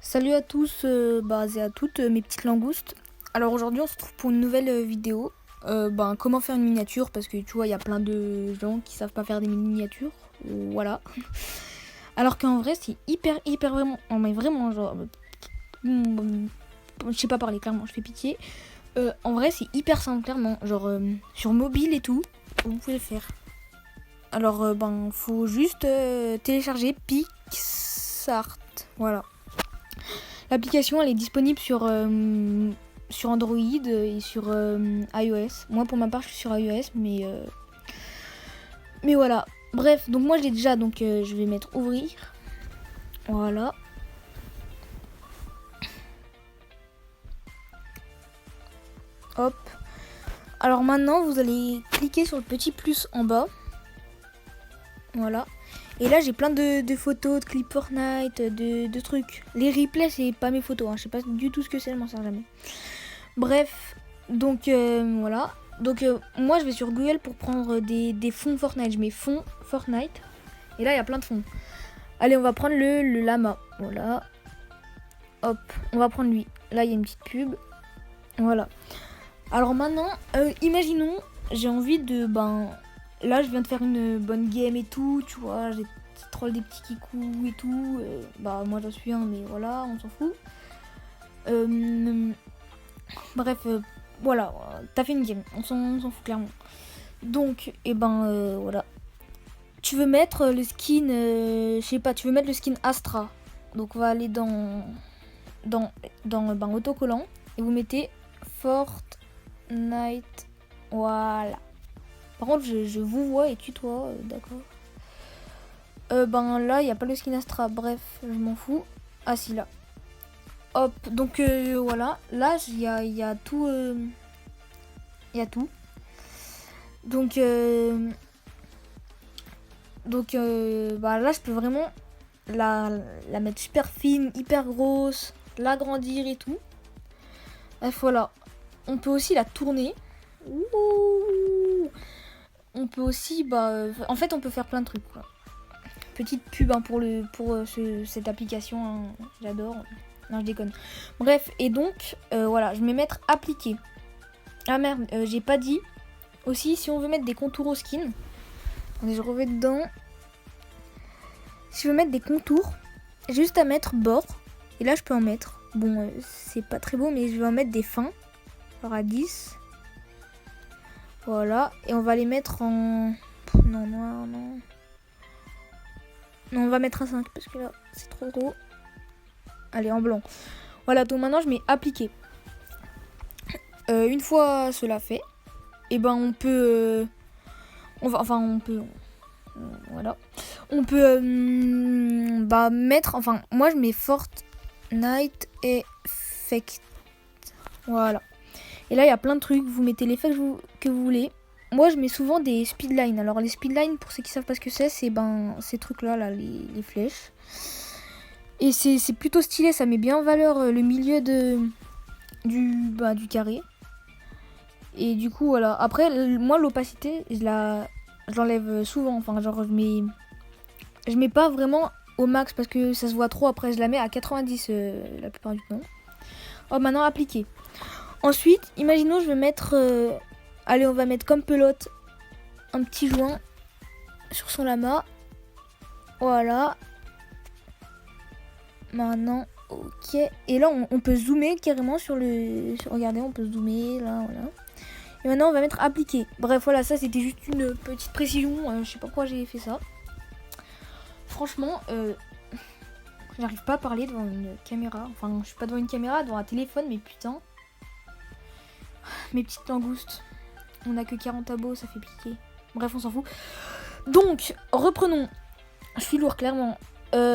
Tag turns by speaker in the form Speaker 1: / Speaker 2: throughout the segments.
Speaker 1: Salut à tous et à toutes mes petites langoustes. Alors aujourd'hui on se retrouve pour une nouvelle vidéo. Comment faire une miniature, parce que tu vois il y a plein de gens qui savent pas faire des miniatures. Voilà. Alors qu'en vrai c'est hyper vraiment. Non mais vraiment genre. Je sais pas parler clairement, je fais pitié. En vrai c'est hyper simple clairement. Genre sur mobile et tout, vous pouvez le faire. Alors faut juste télécharger PicsArt. Voilà. L'application elle est disponible sur Android et sur iOS. Moi pour ma part je suis sur iOS mais voilà. Bref, donc moi je l'ai déjà, donc je vais mettre ouvrir. Voilà. Hop. Alors maintenant vous allez cliquer sur le petit plus en bas. Voilà. Et là j'ai plein de photos, de clips Fortnite, de trucs. Les replays c'est pas mes photos, hein. Je sais pas du tout ce que c'est, je m'en sers jamais. Bref, donc voilà. Donc moi je vais sur Google pour prendre des fonds Fortnite. Je mets fonds Fortnite. Et là il y a plein de fonds. Allez, on va prendre le lama. Voilà. Hop, on va prendre lui. Là il y a une petite pub. Voilà. Alors maintenant, imaginons, j'ai envie de... Là je viens de faire une bonne game et tout, tu vois. J'ai troll des petits kikous et tout. Moi j'en suis un, mais voilà, on s'en fout. Bref, voilà, t'as fait une game, on s'en fout clairement. Donc, voilà. Tu veux mettre le skin, je sais pas, tu veux mettre le skin Astra. Donc on va aller dans autocollant et vous mettez Fortnite. Voilà. Par contre, je vous vois et tutoie, d'accord. Là, il n'y a pas le skin Astra, bref, je m'en fous. Ah si, là. Hop, donc voilà, là il y a tout. Il y a tout. Donc là je peux vraiment la mettre super fine, hyper grosse, l'agrandir et tout. Bref, voilà. On peut aussi la tourner. Ouh. On peut aussi, en fait on peut faire plein de trucs, quoi. Petite pub hein, pour cette application, hein. J'adore. Non, je déconne. Bref, et donc, voilà, je vais mettre appliquer. Ah merde, j'ai pas dit. Aussi, si on veut mettre des contours au skin, allez, je reviens dedans. Si je veux mettre des contours, j'ai juste à mettre bord. Et là, je peux en mettre. Bon, c'est pas très beau, mais je vais en mettre des fins. Alors à 10. Voilà. Et on va les mettre en... Non, noir, non. Non, on va mettre un 5 parce que là, c'est trop gros. Allez, en blanc. Voilà, donc maintenant, je mets appliquer. Une fois cela fait, on peut... voilà. On peut mettre... Enfin, moi, je mets Fortnite Effect. Voilà. Et là, il y a plein de trucs. Vous mettez l'effet que vous voulez. Moi, je mets souvent des speedlines. Alors, les speedlines, pour ceux qui savent pas ce que c'est ces trucs-là, là, les flèches. Et c'est plutôt stylé. Ça met bien en valeur le milieu du carré. Et du coup, voilà. Après, moi, l'opacité, je l'enlève souvent. Enfin, genre, je mets pas vraiment au max parce que ça se voit trop. Après, je la mets à 90 la plupart du temps. Oh, maintenant, appliquer. Ensuite, imaginons, je vais mettre... allez, on va mettre comme pelote un petit joint sur son lama. Voilà. Maintenant, ok. Et là, on peut zoomer carrément sur le... Regardez, on peut zoomer, là, voilà. Et maintenant, on va mettre appliquer. Bref, voilà, ça, c'était juste une petite précision. Je sais pas pourquoi j'ai fait ça. Franchement, j'arrive pas à parler devant une caméra. Enfin, je suis pas devant une caméra, devant un téléphone, mais putain. Mes petites langoustes. On a que 40 abos, ça fait piquer. Bref, on s'en fout. Donc, reprenons. Je suis lourd, clairement.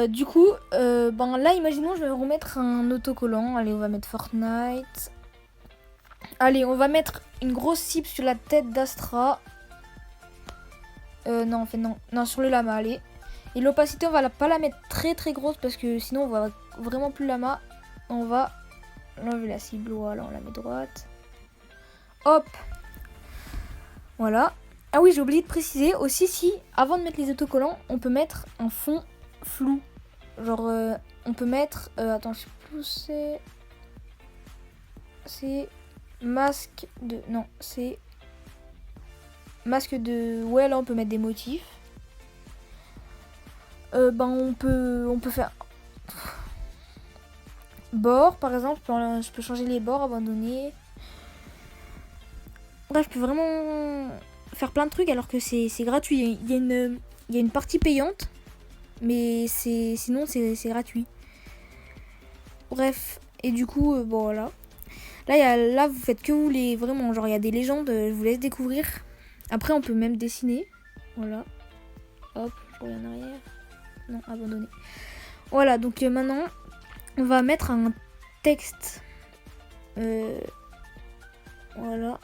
Speaker 1: Du coup, là, imaginons, je vais remettre un autocollant. Allez, on va mettre Fortnite. Allez, on va mettre une grosse cible sur la tête d'Astra. Non, en fait, non. Non, sur le lama, allez. Et l'opacité, on va pas la mettre très grosse parce que sinon, on voit vraiment plus le lama. On va enlever la cible. Voilà, on la met droite. Hop. Voilà. Ah oui, j'ai oublié de préciser aussi si, avant de mettre les autocollants, on peut mettre un fond flou. Genre, on peut mettre... attends, je sais plus où c'est... C'est masque de... Non, c'est... Masque de... Ouais, là, on peut mettre des motifs. On peut faire... Bord, par exemple. Je peux changer les bords, abandonner. Bref, je peux vraiment faire plein de trucs alors que c'est gratuit. Il y a une partie payante. Mais sinon, c'est gratuit. Bref. Et du coup, bon, voilà. Là, vous faites que vous les... Vraiment, genre, il y a des légendes. Je vous laisse découvrir. Après, on peut même dessiner. Voilà. Hop, je reviens en arrière. Non, abandonner. Voilà, donc maintenant, on va mettre un texte. Voilà.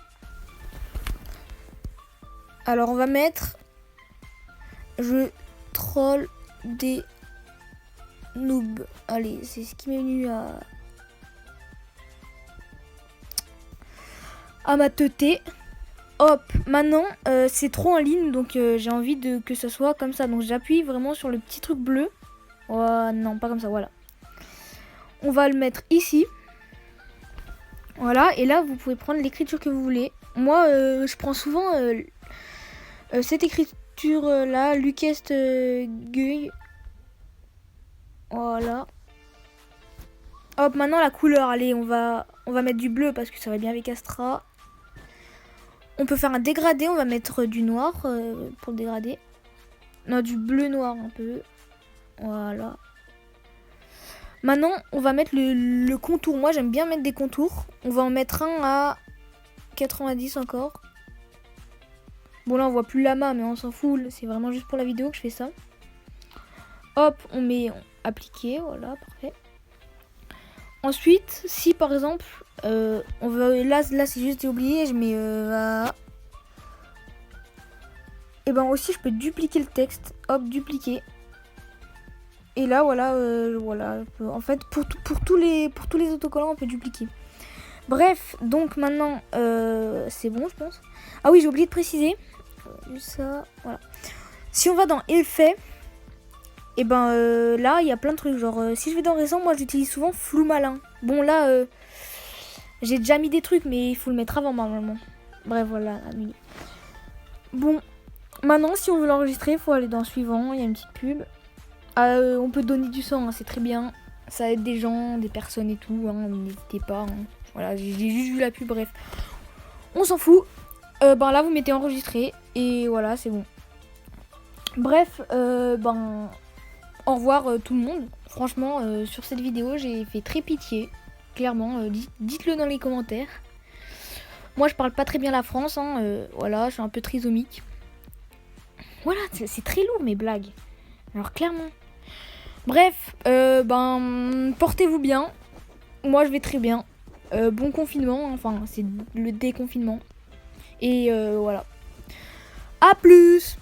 Speaker 1: Alors, on va mettre... Je troll des noobs. Allez, c'est ce qui m'est venu à ma teuté. Hop, maintenant, c'est trop en ligne, donc j'ai envie que ce soit comme ça. Donc, j'appuie vraiment sur le petit truc bleu. Oh, non, pas comme ça, voilà. On va le mettre ici. Voilà, et là, vous pouvez prendre l'écriture que vous voulez. Moi, je prends souvent cette écriture-là, Lucest Guy. Voilà. Hop, maintenant, la couleur. Allez, on va mettre du bleu parce que ça va bien avec Astra. On peut faire un dégradé, on va mettre du noir pour le dégradé. Non, du bleu noir un peu. Voilà. Maintenant, on va mettre le contour. Moi, j'aime bien mettre des contours. On va en mettre un à 90 encore. Bon, là, on voit plus l'amas, mais on s'en fout. C'est vraiment juste pour la vidéo que je fais ça. Hop, on met appliquer. Voilà, parfait. Ensuite, si par exemple, on veut... Là c'est juste oublié. Je mets Et ben aussi, je peux dupliquer le texte. Hop, dupliquer. Et là, voilà, voilà. En fait, pour tous les autocollants, on peut dupliquer. Bref, donc maintenant, c'est bon, je pense. Ah oui, j'ai oublié de préciser. Ça, voilà. Si on va dans effet, et ben là, il y a plein de trucs. Genre, si je vais dans récent, moi, j'utilise souvent flou malin. Bon, là, j'ai déjà mis des trucs, mais il faut le mettre avant, normalement. Bref, voilà, annulé. Bon, maintenant, si on veut l'enregistrer, il faut aller dans suivant. Il y a une petite pub. On peut donner du sang, hein, c'est très bien. Ça aide des gens, des personnes et tout. Hein, n'hésitez pas. Hein. Voilà, j'ai juste vu la pub, bref. On s'en fout. Là, vous mettez enregistré. Et voilà, c'est bon. Bref, au revoir tout le monde. Franchement, sur cette vidéo, j'ai fait très pitié. Clairement, dites-le dans les commentaires. Moi, je parle pas très bien la France. Hein, voilà, je suis un peu trisomique. Voilà, c'est très lourd mes blagues. Alors, clairement. Bref, portez-vous bien. Moi, je vais très bien. Bon confinement. Enfin, c'est le déconfinement. Et voilà. À plus!